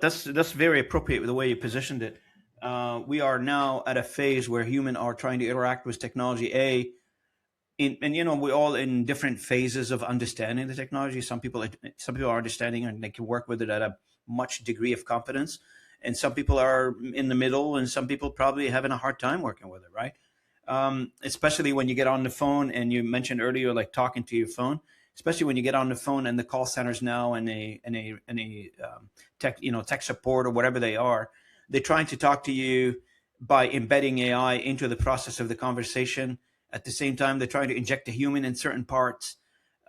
That's very appropriate with the way you positioned it. We are now at a phase where humans are trying to interact with technology. And we're all in different phases of understanding the technology. Some people are understanding and they can work with it at a much degree of competence, and some people are in the middle, and some people probably having a hard time working with it, right? Especially when you get on the phone, and you mentioned earlier, like talking to your phone. Especially when you get on the phone and the call centers now, and a tech support or whatever they are, they're trying to talk to you by embedding AI into the process of the conversation. At the same time, they're trying to inject a human in certain parts.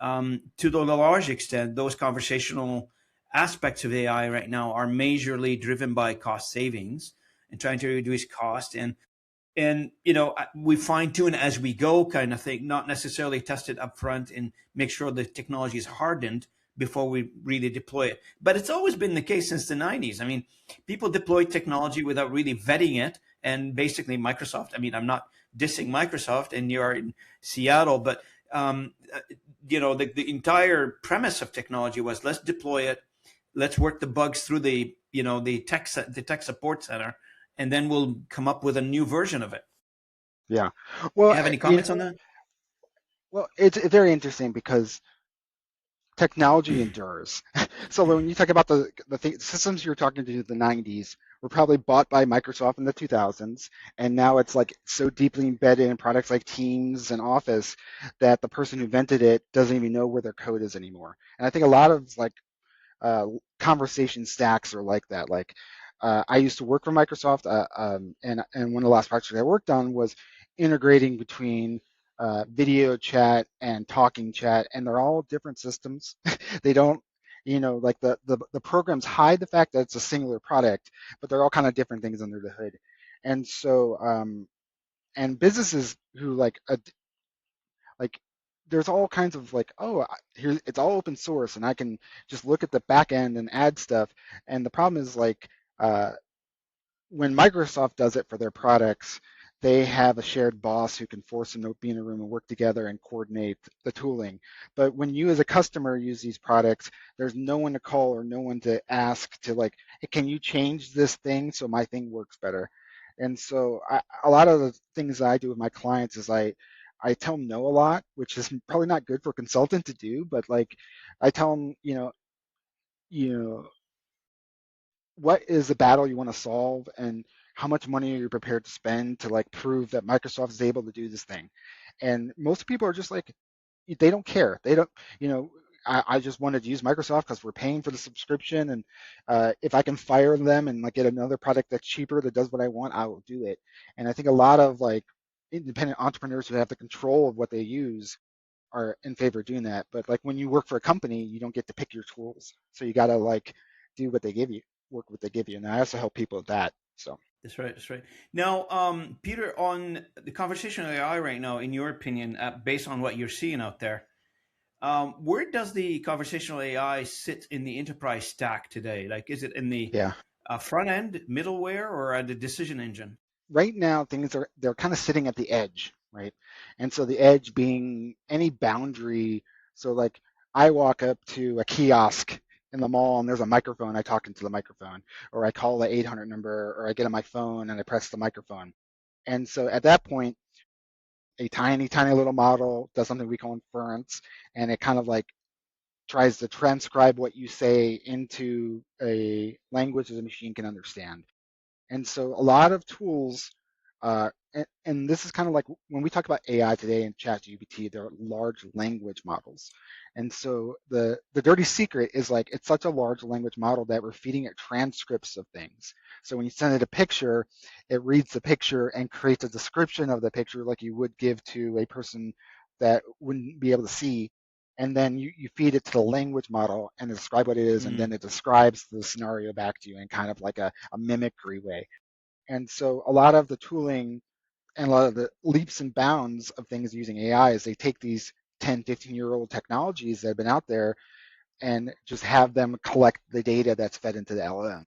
To the large extent, those conversational aspects of AI right now are majorly driven by cost savings and trying to reduce cost. And we fine tune as we go, kind of thing, not necessarily test it up front and make sure the technology is hardened before we really deploy it. But it's always been the case since the 90s. I mean, people deploy technology without really vetting it. And basically, Microsoft, I mean, I'm not dissing Microsoft, and you're in Seattle, but the entire premise of technology was, let's deploy it, let's work the bugs through the tech support center, and then we'll come up with a new version of it. Yeah. You Well, have any comments on that? it's very interesting because technology endures. So when you talk about the systems you're talking to the 90s were probably bought by Microsoft in the 2000s, and now it's like so deeply embedded in products like Teams and Office that the person who invented it doesn't even know where their code is anymore. And I think a lot of like uh, conversation stacks are like that. Like I used to work for Microsoft, and one of the last projects I worked on was integrating between video chat and talking chat, and they're all different systems. They don't, like the programs hide the fact that it's a singular product, but they're all kind of different things under the hood. And so, and businesses who like there's all kinds of like, oh, here it's all open source and I can just look at the back end and add stuff. And the problem is like uh, when Microsoft does it for their products, they have a shared boss who can force them to be in a room and work together and coordinate the tooling. But when you as a customer use these products, there's no one to call or no one to ask to like, hey, can you change this thing so my thing works better? And so a lot of the things that I do with my clients is I tell them no a lot, which is probably not good for a consultant to do, but like I tell them, you know, what is the battle you want to solve and how much money are you prepared to spend to like prove that Microsoft is able to do this thing? And most people are just like, they don't care. They don't, you know, I just wanted to use Microsoft because we're paying for the subscription. And if I can fire them and like get another product that's cheaper that does what I want, I will do it. And I think a lot of like independent entrepreneurs who have the control of what they use are in favor of doing that. But like when you work for a company, you don't get to pick your tools. So you got to like do what they give you, work what they give you. And I also help people with that. So That's right. That's right. Now, Peter, on the conversational AI right now, in your opinion, based on what you're seeing out there, where does the conversational AI sit in the enterprise stack today? Like, is it in the yeah, front end, middleware, or at the decision engine? right now they're kind of sitting at the edge, right? And so the edge being any boundary. So like I walk up to a kiosk in the mall and there's a microphone, I talk into the microphone, or I call the 800 number, or I get on my phone and I press the microphone. And so at that point, a tiny, tiny little model does something we call inference, and it kind of like tries to transcribe what you say into a language that the machine can understand. And so a lot of tools, and this is kind of like when we talk about AI today and ChatGPT, they're large language models. And so the dirty secret is like it's such a large language model that we're feeding it transcripts of things. So when you send it a picture, it reads the picture and creates a description of the picture like you would give to a person that wouldn't be able to see. And then you feed it to the language model and describe what it is, and then Mm. it describes the scenario back to you in kind of like a mimicry way. And so a lot of the tooling and a lot of the leaps and bounds of things using AI is they take these 10, 15-year-old technologies that have been out there and just have them collect the data that's fed into the LLM.